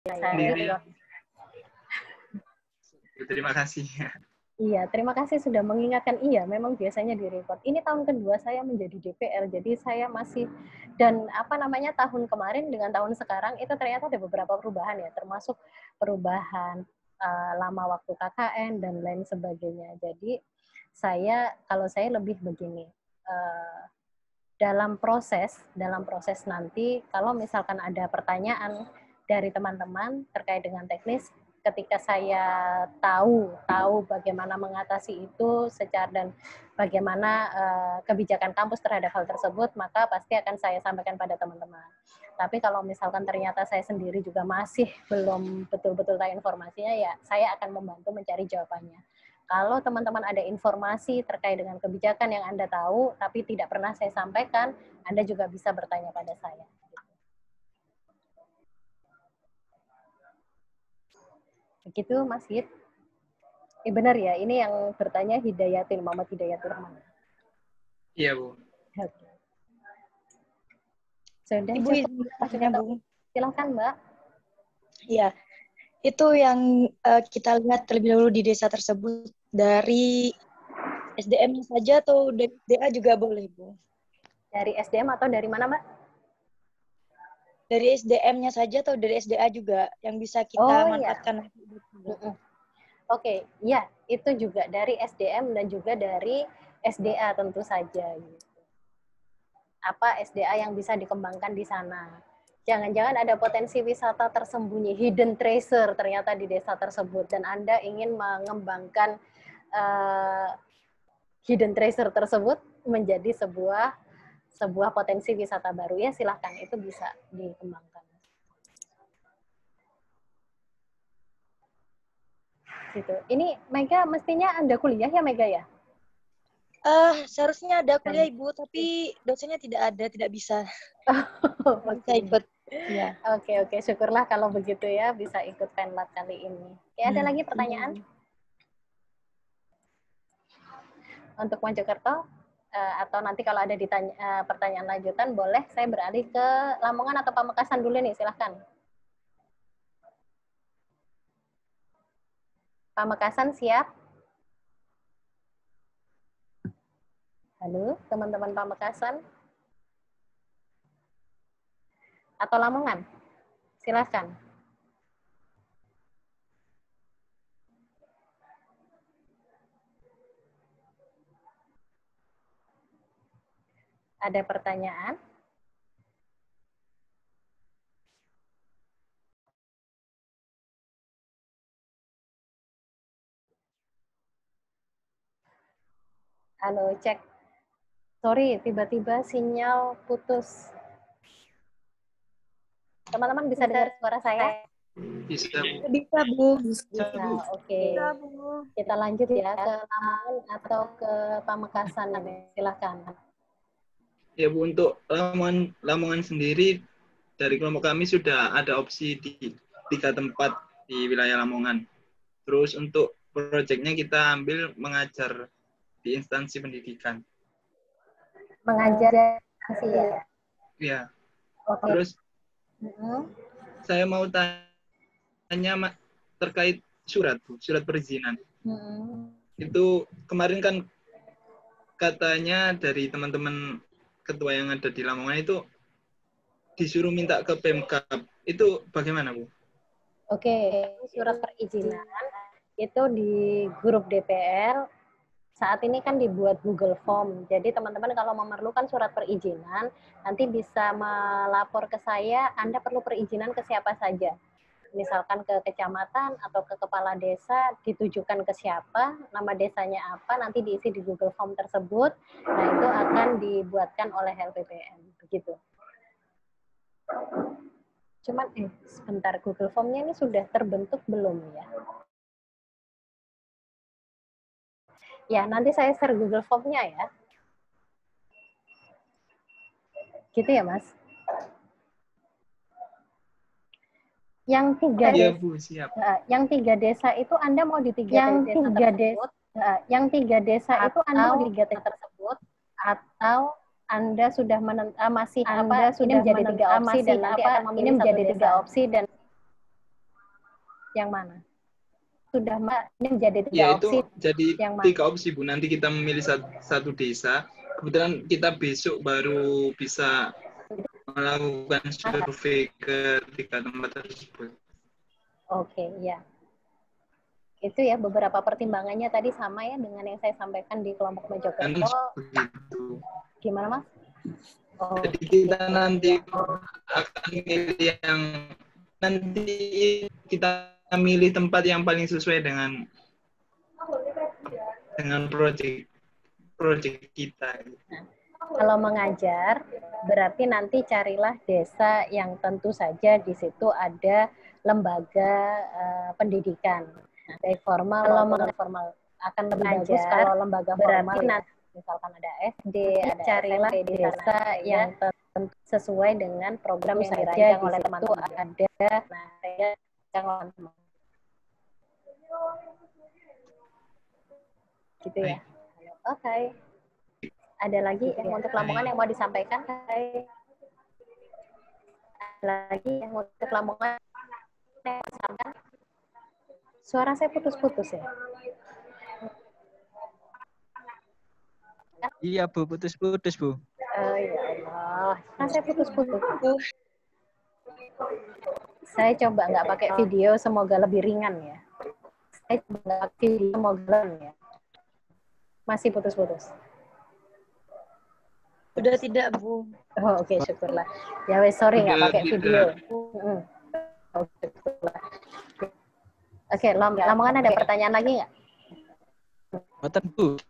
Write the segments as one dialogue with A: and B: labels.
A: saya gitu loh.
B: Terima kasih.
A: Iya, terima kasih sudah mengingatkan. Iya, memang biasanya di-report. Ini tahun kedua saya menjadi DPR, jadi saya masih, dan tahun kemarin dengan tahun sekarang itu ternyata ada beberapa perubahan ya, termasuk perubahan lama waktu KKN dan lain sebagainya. Jadi kalau saya lebih begini, dalam proses nanti, kalau misalkan ada pertanyaan dari teman-teman terkait dengan teknis, ketika saya tahu bagaimana mengatasi itu dan bagaimana kebijakan kampus terhadap hal tersebut, maka pasti akan saya sampaikan pada teman-teman. Tapi kalau misalkan ternyata saya sendiri juga masih belum betul-betul tahu informasinya, ya saya akan membantu mencari jawabannya. Kalau teman-teman ada informasi terkait dengan kebijakan yang Anda tahu, tapi tidak pernah saya sampaikan, Anda juga bisa bertanya pada saya. Begitu, Mas Hid. Benar ya, ini yang bertanya Muhammad Hidayatul Rahman.
B: Iya, Bu.
A: Oke. Sudah
C: Ibu,
A: cukup. Silakan, Mbak.
C: Iya, itu yang kita lihat terlebih dahulu di desa tersebut dari SDM-nya saja atau dari SDA juga boleh, Bu?
A: Dari SDM atau dari mana, Mbak?
C: Dari SDM-nya saja atau dari SDA juga yang bisa kita manfaatkan?
A: Iya. Oke, ya, itu juga dari SDM dan juga dari SDA tentu saja. Apa SDA yang bisa dikembangkan di sana? Jangan-jangan ada potensi wisata tersembunyi, hidden treasure ternyata di desa tersebut, dan Anda ingin mengembangkan hidden treasure tersebut menjadi sebuah potensi wisata baru, ya silahkan, itu bisa dikembangkan. Gitu. Ini Mega mestinya Anda kuliah ya, Mega ya?
C: Seharusnya ada kuliah, Ibu, tapi dosennya tidak bisa. Bisa ikut. Ya.
A: Oke, syukurlah kalau begitu ya, bisa ikut Penlat kali ini. Oke, ada lagi pertanyaan? Untuk Mojokerto, atau nanti kalau ada pertanyaan lanjutan, boleh saya beralih ke Lamongan atau Pamekasan dulu nih, silahkan. Pamekasan siap? Halo, teman-teman Pamekasan? Atau Lamongan? Silahkan. Ada pertanyaan? Halo, cek. Sorry, tiba-tiba sinyal putus. Teman-teman bisa dengar suara saya?
B: Bisa, Bu.
C: Bisa, Bu.
A: Bisa, oke. Kita lanjut ya ke Lamongan atau ke Pamekasan. Silahkan.
B: Ya, Bu, untuk Lamongan sendiri, dari kelompok kami sudah ada opsi di 3 tempat di wilayah Lamongan. Terus untuk proyeknya kita ambil mengajar di instansi pendidikan.
A: Mengajar instansi ya?
B: Iya.
A: Oke.
B: Terus saya mau tanya terkait surat perizinan. Itu kemarin kan katanya dari teman-teman ketua yang ada di Lamongan itu disuruh minta ke Pemkab. Itu bagaimana, Bu?
A: Oke, surat perizinan itu di grup DPR saat ini kan dibuat Google Form. Jadi teman-teman kalau memerlukan surat perizinan, nanti bisa melapor ke saya, Anda perlu perizinan ke siapa saja. Misalkan ke kecamatan atau ke kepala desa, ditujukan ke siapa, nama desanya apa, nanti diisi di Google Form tersebut. Nah, itu akan dibuatkan oleh LPPN. Begitu. Cuman, sebentar, Google Form-nya ini sudah terbentuk belum ya? Ya, nanti saya share Google Form-nya ya. Gitu ya, Mas? Yang 3 desa,
B: Bu, siap.
A: Yang 3 desa itu Anda mau di 3 desa tersebut? Yang 3 desa itu Anda mau di 3 desa tersebut? Atau Anda sudah masih ini menjadi 3 opsi dan nanti akan memilih 1 desa? Yang mana? Sudah Mbak, ini menjadi 3
B: Ya
A: opsi.
B: itu jadi
A: Yang mana?
B: 3 opsi Bu. Nanti kita memilih satu desa. Kebetulan kita besok baru bisa melakukan survei ke 3 tempat tersebut.
A: Oke, ya. Itu ya beberapa pertimbangannya tadi sama ya dengan yang saya sampaikan di kelompok
B: Nanti
A: Mojokerto.
B: begitu.
A: Gimana Mas? Oh,
B: Jadi kita nanti akan milih yang nanti kita milih tempat yang paling sesuai dengan project kita.
A: Nah, kalau mengajar berarti nanti carilah desa yang tentu saja di situ ada lembaga pendidikan, baik formal maupun non formal. Akan lebih bagus kalau lembaga formal ya. Misalkan ada SD, ada carilah desa yang tentu sesuai dengan program yang dirancang oleh teman-teman. Ada, nah saya teman-teman. Gitu ya. Oke. Ada lagi yang untuk Lamongan yang mau disampaikan? Ada lagi yang untuk Lamongan yang disampaikan? Suara saya putus-putus ya?
D: Iya Bu, putus-putus Bu.
A: Ya Allah, saya putus-putus. Saya coba nggak pakai video, semoga lebih ringan ya. Saya coba nggak pakai video, semoga ya. Masih putus-putus.
C: Sudah tidak, Bu.
A: Oh, oke, syukurlah. Ya wes, sorry nggak pakai video. Oh, syukurlah. Oke, Lamongan ada pertanyaan lagi nggak?
D: Mboten Bu.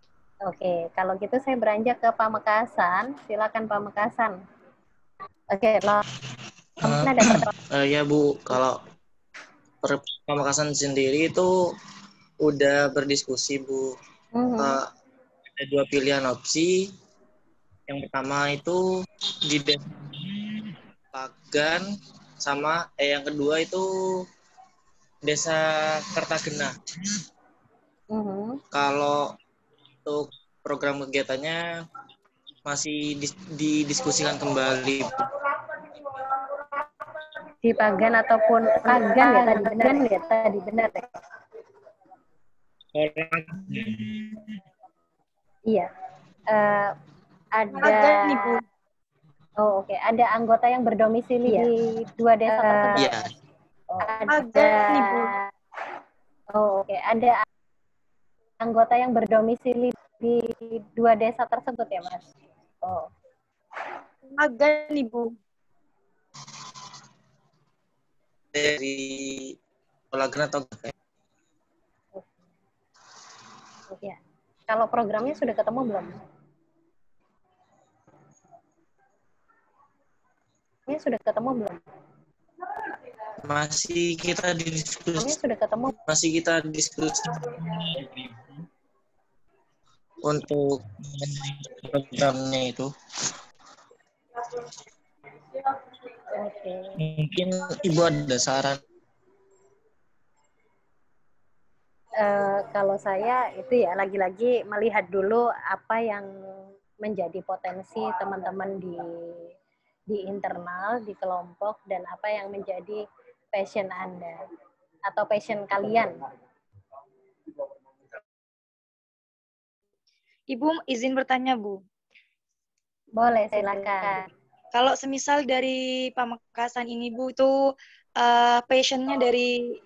A: Oke, kalau gitu saya beranjak ke Pamekasan. Silakan Pamekasan. Oke, Lamongan ada pertanyaan.
E: Ya Bu, kalau Pamekasan sendiri itu udah berdiskusi Bu. Ada 2 pilihan opsi. Yang pertama itu di Desa Pagan, sama yang kedua itu Desa Kertagena. Kalau untuk program kegiatannya masih didiskusikan kembali.
A: Di Pagan ataupun Pagan ya tadi benar ya Iya. Ada
C: nih, Bu.
A: Oh, oke. Ada anggota yang berdomisili ya di 2 desa tersebut.
E: Iya.
C: Ada nih, Bu.
A: Oh, oke. Ada anggota yang berdomisili di 2 desa tersebut ya, Mas? Oh.
C: Ada nih, Bu.
E: Dari Olagan atau
A: Ya. Kalau programnya sudah ketemu belum? Sudah ketemu belum?
E: Masih kita diskusi.
A: Sudah ketemu.
E: Masih kita diskusi untuk programnya itu.
A: Oke.
E: Mungkin Ibu ada saran?
A: Kalau saya itu ya lagi-lagi melihat dulu apa yang menjadi potensi teman-teman di internal, di kelompok, dan apa yang menjadi passion Anda atau passion kalian.
C: Ibu izin bertanya, Bu.
A: Boleh, silakan.
C: Kalau semisal dari Pamekasan ini, Bu, itu passionnya dari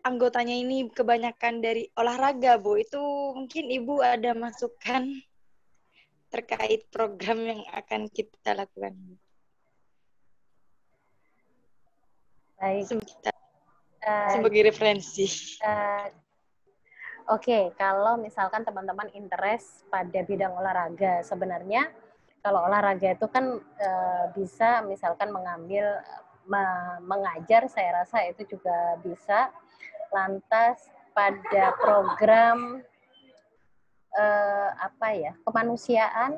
C: anggotanya ini kebanyakan dari olahraga, Bu. Itu mungkin Ibu ada masukan terkait program yang akan kita lakukan.
A: Baik.
C: Sebagai referensi.
A: Oke, kalau misalkan teman-teman interest pada bidang olahraga, sebenarnya kalau olahraga itu kan bisa misalkan mengajar, saya rasa itu juga bisa. Lantas pada program kemanusiaan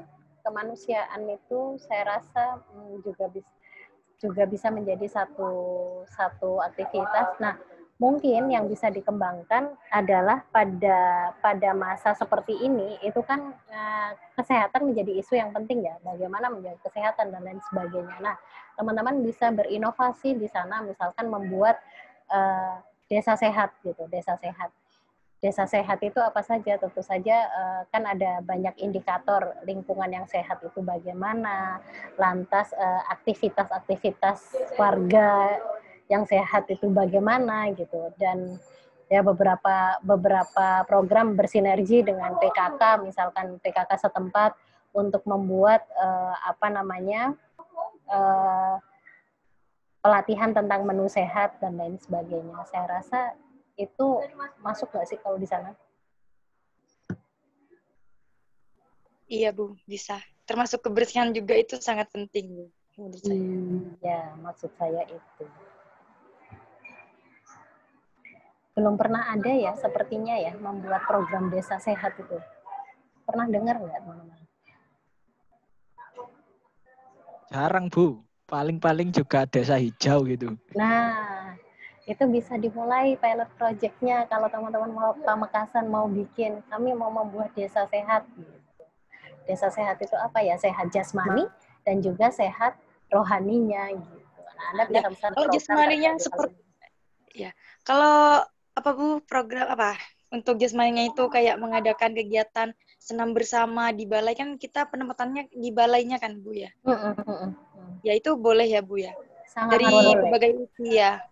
A: itu saya rasa juga bisa menjadi satu aktivitas. Nah, mungkin yang bisa dikembangkan adalah pada masa seperti ini itu kan kesehatan menjadi isu yang penting ya, bagaimana menjaga kesehatan dan lain sebagainya. Nah, teman-teman bisa berinovasi di sana, misalkan membuat desa sehat gitu, desa sehat. Desa sehat itu apa saja? Tentu saja kan ada banyak indikator lingkungan yang sehat itu bagaimana, lantas aktivitas-aktivitas warga yang sehat itu bagaimana gitu, dan ya beberapa program bersinergi dengan PKK, misalkan PKK setempat untuk membuat pelatihan tentang menu sehat dan lain sebagainya. Saya rasa itu masuk nggak sih kalau di sana?
C: Iya, Bu, bisa. Termasuk kebersihan juga itu sangat penting, Bu, menurut saya.
A: Ya, maksud saya itu. Belum pernah ada ya, sepertinya ya, membuat program desa sehat itu. Pernah dengar nggak, teman-teman?
D: Jarang, Bu. Paling-paling juga desa hijau gitu.
A: Nah, itu bisa dimulai pilot project-nya kalau teman-teman mau Pamekasan mau bikin, kami mau membuat desa sehat. Desa sehat itu apa ya? Sehat jasmani dan juga sehat rohaninya gitu. Nah, Anda bisa pesan
C: Kalau
A: program
C: jasmaninya
A: terkait
C: seperti ya. Kalau apa Bu, program apa? Untuk jasmaninya itu kayak mengadakan kegiatan senam bersama di balai, kan kita penempatannya di balainya kan, Bu ya. Ya itu boleh ya, Bu ya.
A: Sangat
C: Dari
A: boleh.
C: berbagai usia.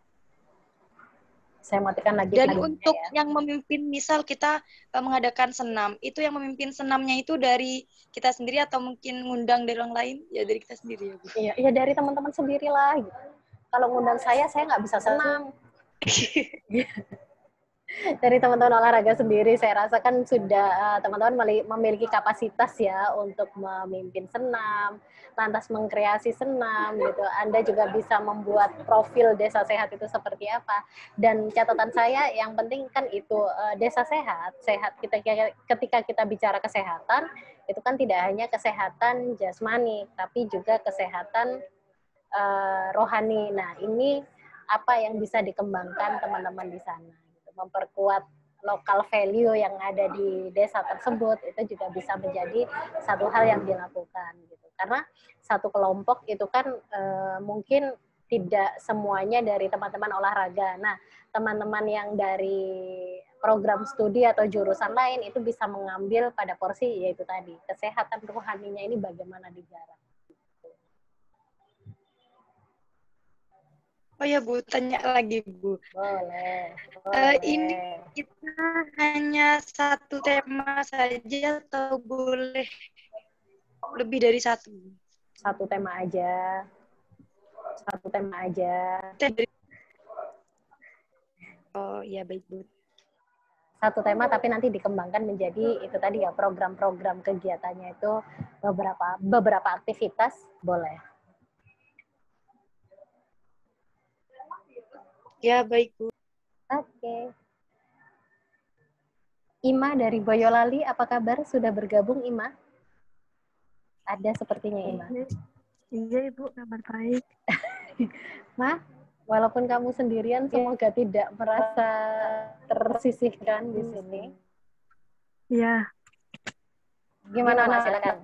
A: Saya matikan lagi.
C: Dan untuk yang memimpin, misal kita mengadakan senam, itu yang memimpin senamnya itu dari kita sendiri atau mungkin ngundang dari orang lain? Ya dari kita sendiri ya, Bu.
A: Iya, dari teman-teman sendiri lah. Gitu. Kalau ngundang saya nggak bisa senam. Dari teman-teman olahraga sendiri, saya rasa kan sudah teman-teman memiliki kapasitas ya untuk memimpin senam, lantas mengkreasi senam gitu. Anda juga bisa membuat profil desa sehat itu seperti apa. Dan catatan saya yang penting kan itu desa sehat ketika kita bicara kesehatan, itu kan tidak hanya kesehatan jasmani, tapi juga kesehatan rohani. Nah, ini apa yang bisa dikembangkan teman-teman di sana. Memperkuat lokal value yang ada di desa tersebut itu juga bisa menjadi satu hal yang dilakukan gitu. Karena satu kelompok itu kan mungkin tidak semuanya dari teman-teman olahraga. Nah, teman-teman yang dari program studi atau jurusan lain itu bisa mengambil pada porsi yaitu tadi kesehatan rohaninya ini bagaimana digarap.
C: Oh ya Bu, tanya lagi Bu.
A: Boleh.
C: Ini kita hanya satu tema saja atau boleh lebih dari satu?
A: Satu tema aja.
C: Oh iya, baik Bu.
A: Satu tema tapi nanti dikembangkan menjadi itu tadi ya, program-program kegiatannya itu beberapa aktivitas boleh.
C: Ya, baik Bu.
A: Oke. Ima dari Boyolali, apa kabar? Sudah bergabung Ima? Ada sepertinya Ima.
F: Iya Ibu, kabar baik.
A: Ma, walaupun kamu sendirian, semoga tidak merasa tersisihkan di sini.
F: Iya.
A: Gimana Ma, silakan.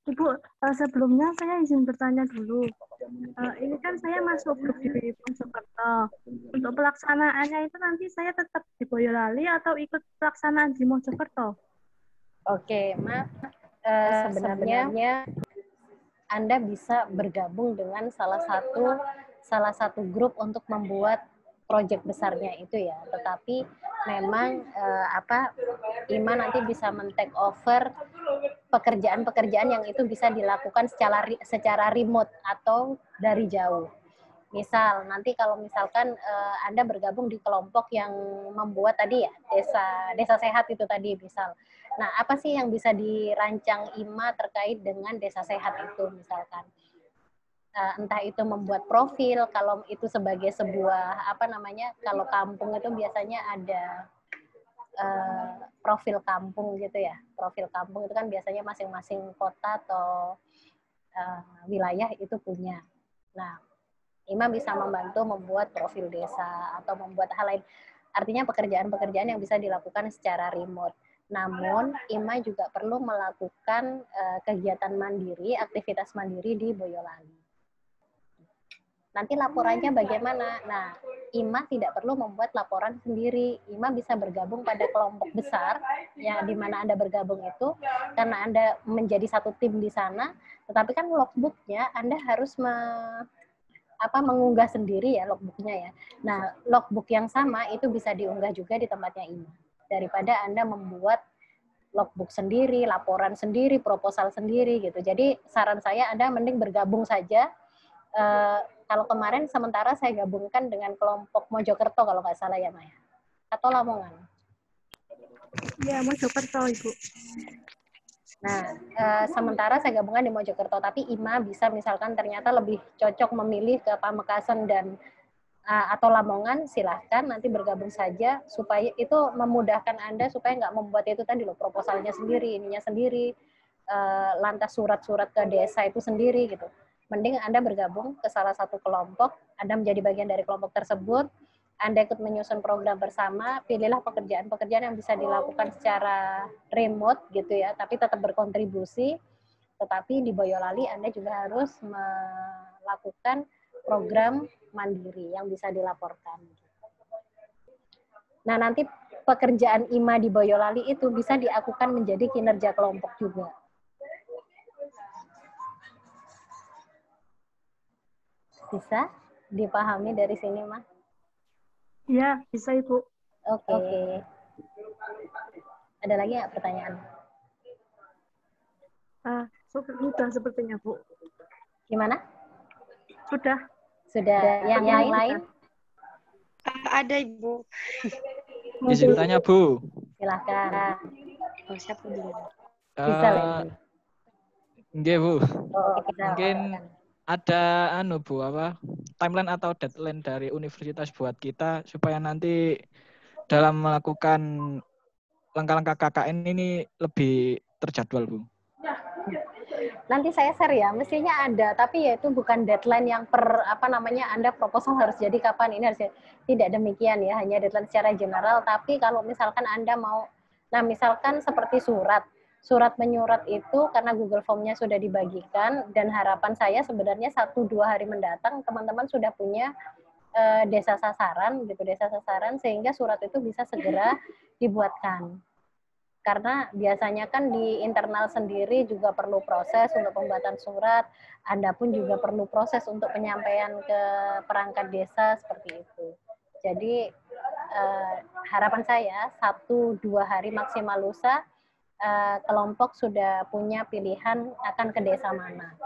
F: Ibu, sebelumnya saya izin bertanya dulu. Ini kan saya masuk grup di Mojokerto. Untuk pelaksanaannya itu nanti saya tetap di Boyolali atau ikut pelaksanaan di Mojokerto?
A: Oke, Ma. Sebenarnya Anda bisa bergabung dengan salah satu grup untuk membuat proyek besarnya itu ya. Tetapi memang Ima nanti bisa men-take over pekerjaan-pekerjaan yang itu bisa dilakukan secara remote atau dari jauh. Misal nanti kalau misalkan Anda bergabung di kelompok yang membuat tadi ya desa sehat itu tadi misal. Nah, apa sih yang bisa dirancang Ima terkait dengan desa sehat itu misalkan? Entah itu membuat profil, kalau itu sebagai sebuah kalau kampung itu biasanya ada profil kampung gitu ya. Profil kampung itu kan biasanya masing-masing kota atau wilayah itu punya. Nah, Ima bisa membantu membuat profil desa atau membuat hal lain. Artinya pekerjaan-pekerjaan yang bisa dilakukan secara remote. Namun, Ima juga perlu melakukan kegiatan mandiri, aktivitas mandiri di Boyolali. Nanti laporannya bagaimana? Nah, IMA tidak perlu membuat laporan sendiri. IMA bisa bergabung pada kelompok besar, ya di mana Anda bergabung itu, karena Anda menjadi satu tim di sana, tetapi kan logbooknya Anda harus mengunggah sendiri ya logbooknya ya. Nah, logbook yang sama itu bisa diunggah juga di tempatnya IMA. Daripada Anda membuat logbook sendiri, laporan sendiri, proposal sendiri gitu. Jadi saran saya Anda mending bergabung saja. Kalau kemarin sementara saya gabungkan dengan kelompok Mojokerto kalau nggak salah ya Maya, atau Lamongan.
F: Ya, Mojokerto Ibu.
A: Nah, sementara saya gabungkan di Mojokerto, tapi IMA bisa misalkan ternyata lebih cocok memilih ke Pamekasan dan atau Lamongan, silahkan nanti bergabung saja supaya itu memudahkan Anda supaya nggak membuat itu tadi loh proposalnya sendiri, ininya sendiri, lantas surat-surat ke desa itu sendiri gitu. Mending Anda bergabung ke salah satu kelompok, Anda menjadi bagian dari kelompok tersebut, Anda ikut menyusun program bersama, pilihlah pekerjaan-pekerjaan yang bisa dilakukan secara remote gitu ya, tapi tetap berkontribusi, tetapi di Boyolali Anda juga harus melakukan program mandiri yang bisa dilaporkan. Nah, nanti pekerjaan IMA di Boyolali itu bisa diakukan menjadi kinerja kelompok juga. Bisa dipahami dari sini, Mas?
F: Ya, bisa Ibu.
A: Oke. Ada lagi nggak pertanyaan?
F: Sudah sepertinya, Bu.
A: Gimana?
F: Sudah.
A: Yang lain?
C: Ada Ibu.
D: Izin tanya Bu.
A: Silahkan.
C: Siapa dulu?
A: Bisa lagi.
D: Nggih Bu.
A: Bisa.
D: Mungkin ada Bu timeline atau deadline dari universitas buat kita supaya nanti dalam melakukan langkah-langkah KKN ini lebih terjadwal Bu.
A: Nanti saya share ya, mestinya ada, tapi ya itu bukan deadline yang Anda proposal harus jadi kapan, ini harus tidak demikian ya, hanya deadline secara general, tapi kalau misalkan Anda mau, nah misalkan seperti surat menyurat itu karena Google Form-nya sudah dibagikan, dan harapan saya sebenarnya 1-2 hari mendatang, teman-teman sudah punya desa sasaran, sehingga surat itu bisa segera dibuatkan. Karena biasanya kan di internal sendiri juga perlu proses untuk pembuatan surat, Anda pun juga perlu proses untuk penyampaian ke perangkat desa seperti itu. Jadi harapan saya 1-2 hari maksimal lusa kelompok sudah punya pilihan akan ke desa mana.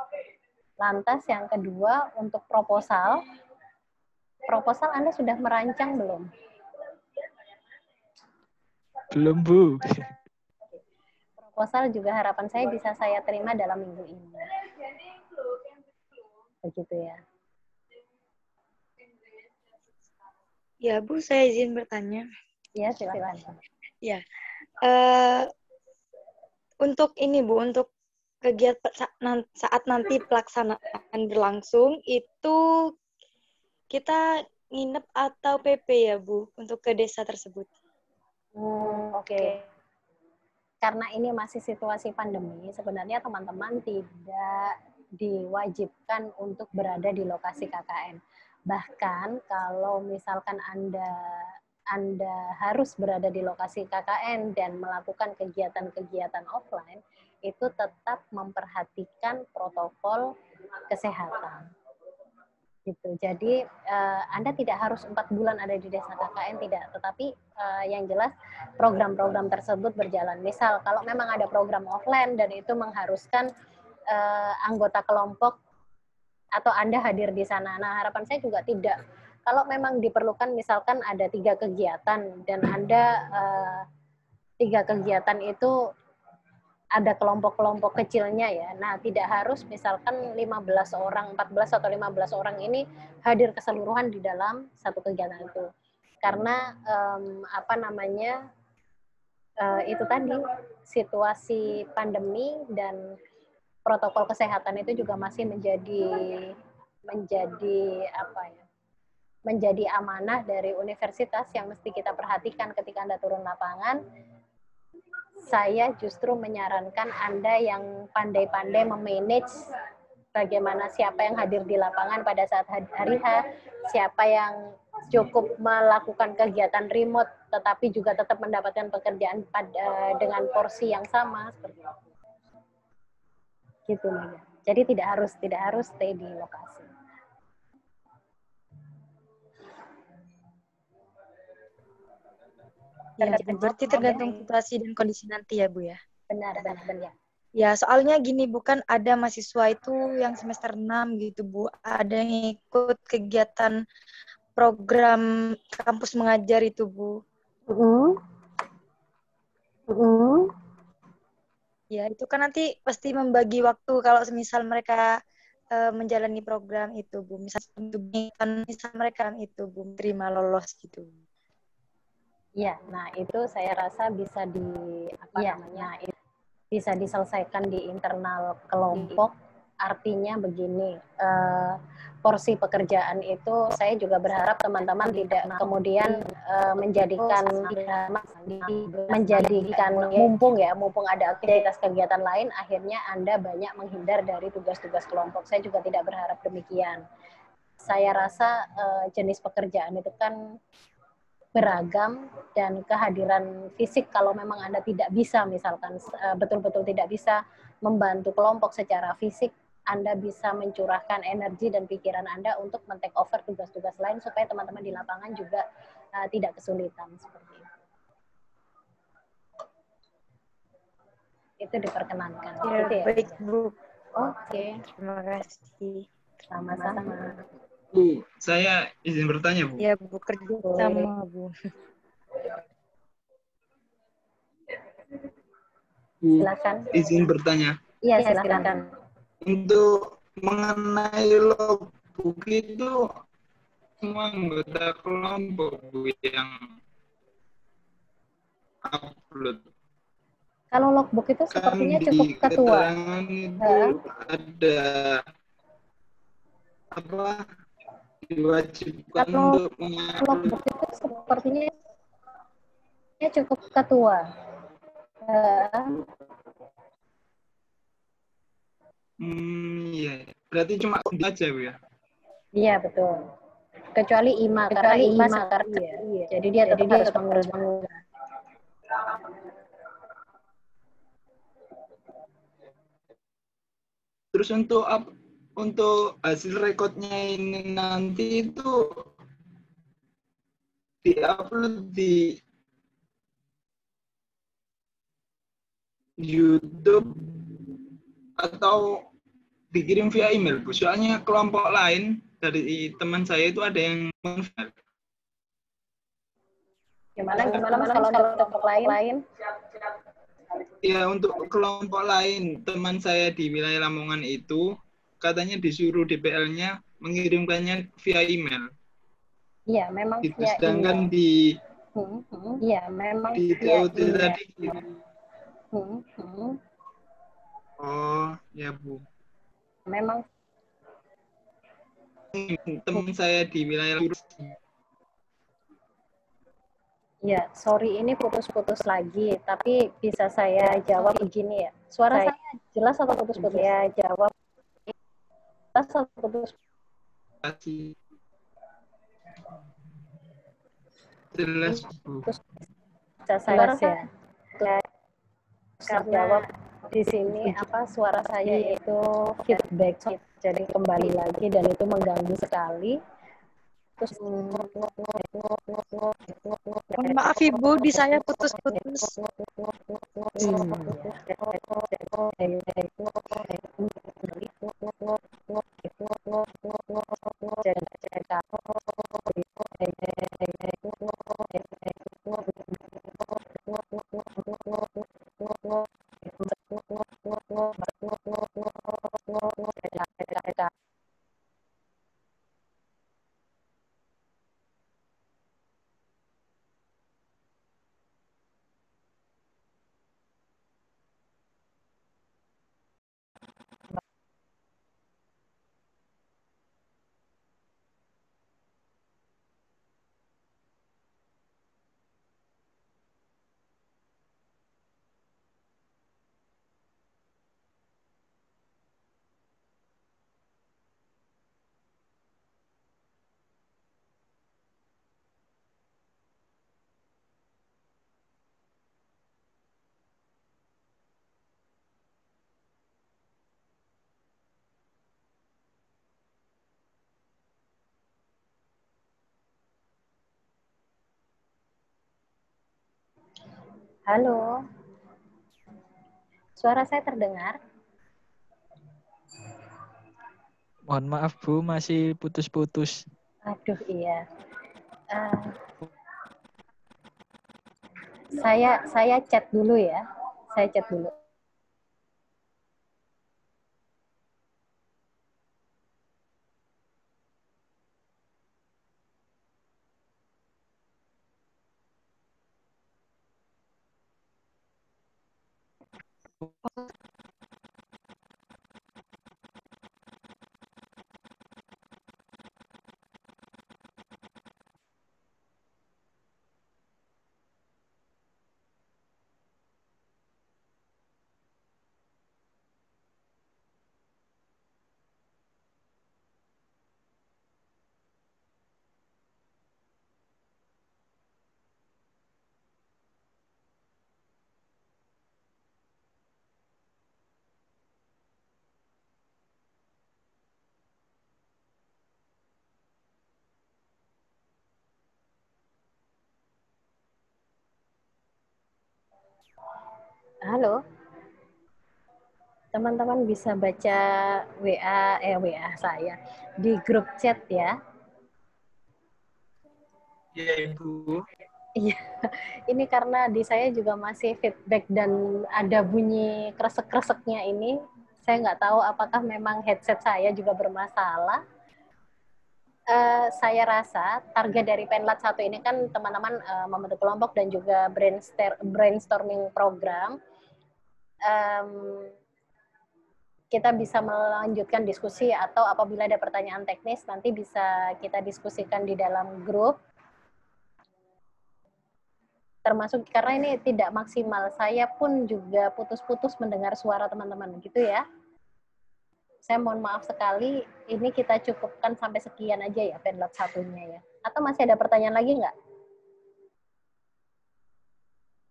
A: Lantas yang kedua untuk proposal Anda sudah merancang belum?
D: Belum Bu.
A: Proposal juga harapan saya bisa saya terima dalam minggu ini. Begitu ya.
C: Ya Bu, saya izin bertanya.
A: Ya, silakan.
C: Ya. Untuk ini Bu, untuk kegiatan saat nanti pelaksanaan berlangsung itu kita nginep atau PP ya Bu untuk ke desa tersebut?
A: Oke. Karena ini masih situasi pandemi, sebenarnya teman-teman tidak diwajibkan untuk berada di lokasi KKN. Bahkan kalau misalkan Anda harus berada di lokasi KKN dan melakukan kegiatan-kegiatan offline, itu tetap memperhatikan protokol kesehatan. Gitu. Jadi Anda tidak harus 4 bulan ada di desa KKN, tidak. Tetapi yang jelas program-program tersebut berjalan. Misal kalau memang ada program offline dan itu mengharuskan anggota kelompok atau Anda hadir di sana. Nah, harapan saya juga tidak. Kalau memang diperlukan misalkan ada 3 kegiatan dan Anda 3 kegiatan itu ada kelompok-kelompok kecilnya ya. Nah, tidak harus misalkan 15 orang, 14 atau 15 orang ini hadir keseluruhan di dalam satu kegiatan itu. Karena itu tadi situasi pandemi dan protokol kesehatan itu juga masih menjadi amanah dari universitas yang mesti kita perhatikan ketika Anda turun lapangan. Saya justru menyarankan Anda yang pandai-pandai memanage bagaimana siapa yang hadir di lapangan pada saat hari H, siapa yang cukup melakukan kegiatan remote tetapi juga tetap mendapatkan pekerjaan dengan porsi yang sama seperti itu. Gitu Mega. Jadi tidak harus stay di lokasi.
C: Ya, berarti tergantung situasi dan kondisi nanti ya, Bu ya.
A: Benar.
C: Ya, soalnya gini, bukan ada mahasiswa itu yang semester 6 gitu, Bu. Ada yang ikut kegiatan program kampus mengajar itu, Bu. Ya, itu kan nanti pasti membagi waktu kalau semisal mereka menjalani program itu, Bu. Misal mereka itu, Bu, terima lolos gitu.
A: Iya, nah itu saya rasa bisa bisa diselesaikan di internal kelompok. Artinya begini, porsi pekerjaan itu saya juga berharap teman-teman tidak kemudian menjadikan mumpung ada aktivitas kegiatan lain, akhirnya Anda banyak menghindar dari tugas-tugas kelompok. Saya juga tidak berharap demikian. Saya rasa jenis pekerjaan itu kan beragam dan kehadiran fisik kalau memang Anda tidak bisa misalkan betul-betul tidak bisa membantu kelompok secara fisik, Anda bisa mencurahkan energi dan pikiran Anda untuk men-take over tugas-tugas lain supaya teman-teman di lapangan juga tidak kesulitan seperti itu. Itu diperkenankan.
C: Ya,
A: gitu ya,
C: baik, Bu.
A: Oke.
C: Terima kasih.
A: Sama-sama.
B: Bu, saya izin bertanya, Bu.
C: Ya, Bu, kerja sama, Bu.
A: Silakan.
B: Izin bertanya.
A: Iya, silakan.
B: Untuk mengenai logbook itu semua anggota kelompok, Bu, yang upload.
A: Kalau logbook itu sepertinya
B: kan
A: cukup
B: di
A: ketua.
B: Keterangan itu ada apa diwajibkan
A: Kalau
B: untuk
A: logbook itu sepertinya cukup ketua.
B: Iya. Berarti cuma aja, Bu ya?
A: Iya, betul. Kecuali IMA, karena IMA sekarang ya. Jadi dia tetap harus mengurus.
B: Terus untuk hasil rekodnya ini nanti itu diupload di YouTube atau dikirim via email, Bu. Soalnya kelompok lain dari teman saya itu ada yang
A: Gimana kalau kelompok lain?
B: Ya, untuk kelompok lain, teman saya di wilayah Lamongan itu katanya disuruh DPL-nya mengirimkannya via email.
A: Iya, memang
B: Gitu.
A: via
B: Sedangkan
A: email. Iya, memang
B: di
A: via
B: TOT
A: email.
B: tadi. Oh, ya, Bu.
A: Memang
B: teman saya di wilayah
A: ya, sorry ini putus-putus lagi, tapi bisa saya jawab begini ya. Suara saya jelas atau putus-putus? Ya, jawab jelas atau putus?
B: Jelas, Bu.
A: Bisa saya jawab di sini apa suara saya itu feedback, jadi kembali lagi dan itu mengganggu sekali. Terus
C: Maaf Ibu, di saya putus-putus.
A: Halo, suara saya terdengar?
D: Mohon maaf Bu, masih putus-putus.
A: Aduh, iya. Eh, saya chat dulu ya. Saya chat dulu. Halo, teman-teman bisa baca WA saya di grup chat ya.
B: Iya, Ibu.
A: Iya, ini karena di saya juga masih feedback dan ada bunyi kresek-kreseknya ini. Saya nggak tahu apakah memang headset saya juga bermasalah. Saya rasa target dari Penlat 1 ini kan teman-teman membentuk kelompok dan juga brainstorming program. Kita bisa melanjutkan diskusi atau apabila ada pertanyaan teknis nanti bisa kita diskusikan di dalam grup. Termasuk karena ini tidak maksimal, saya pun juga putus-putus mendengar suara teman-teman gitu ya. Saya mohon maaf sekali, ini kita cukupkan sampai sekian aja ya Penlat 1-nya ya. Atau masih ada pertanyaan lagi nggak?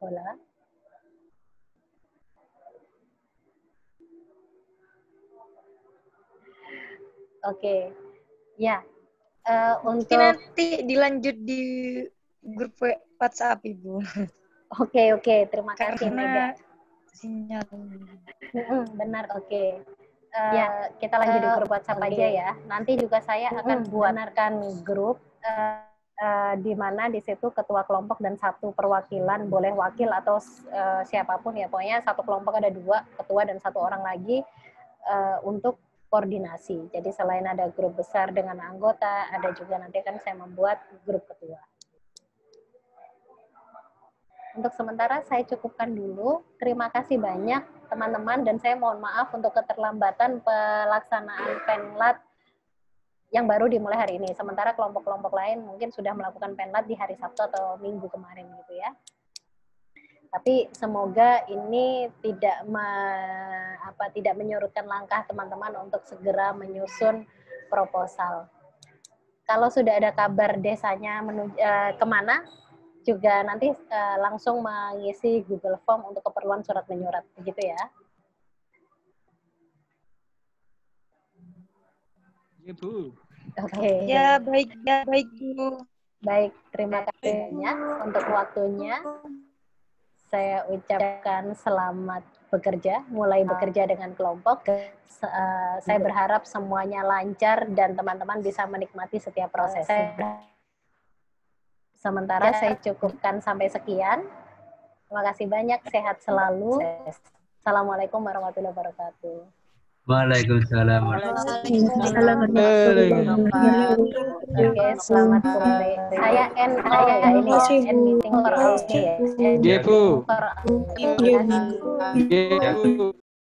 A: Hola. Oke, ya. Untuk
C: nanti dilanjut di grup WhatsApp Ibu.
A: Oke, terima kasih Mega.
C: Sinyal.
A: Benar, oke. Ya, kita lanjut di grup WhatsApp aja ya. Nanti juga saya akan buatkan grup di mana di situ ketua kelompok dan satu perwakilan, boleh wakil atau siapapun ya. Pokoknya satu kelompok ada 2 ketua dan 1 orang lagi untuk koordinasi. Jadi selain ada grup besar dengan anggota, ada juga nanti kan saya membuat grup ketua. Untuk sementara saya cukupkan dulu. Terima kasih banyak teman-teman dan saya mohon maaf untuk keterlambatan pelaksanaan Penlat yang baru dimulai hari ini. Sementara kelompok-kelompok lain mungkin sudah melakukan Penlat di hari Sabtu atau Minggu kemarin gitu ya. Tapi semoga ini tidak menyurutkan langkah teman-teman untuk segera menyusun proposal. Kalau sudah ada kabar desanya kemana, juga nanti langsung mengisi Google Form untuk keperluan surat menyurat, begitu ya.
D: Iya, Bu.
A: Oke.
C: Ya, baik Bu.
A: Baik, terima kasih banyak untuk waktunya. Saya ucapkan selamat bekerja, mulai bekerja dengan kelompok. Saya berharap semuanya lancar dan teman-teman bisa menikmati setiap prosesnya. Sementara saya cukupkan sampai sekian. Terima kasih banyak, sehat selalu. Assalamualaikum warahmatullahi wabarakatuh.
G: Waalaikumsalam.
A: Oke, selamat sore. Saya end ini ya, end meeting for all day ya.
D: Iya, Bu.
A: Terima kasih.
D: Iya, Bu.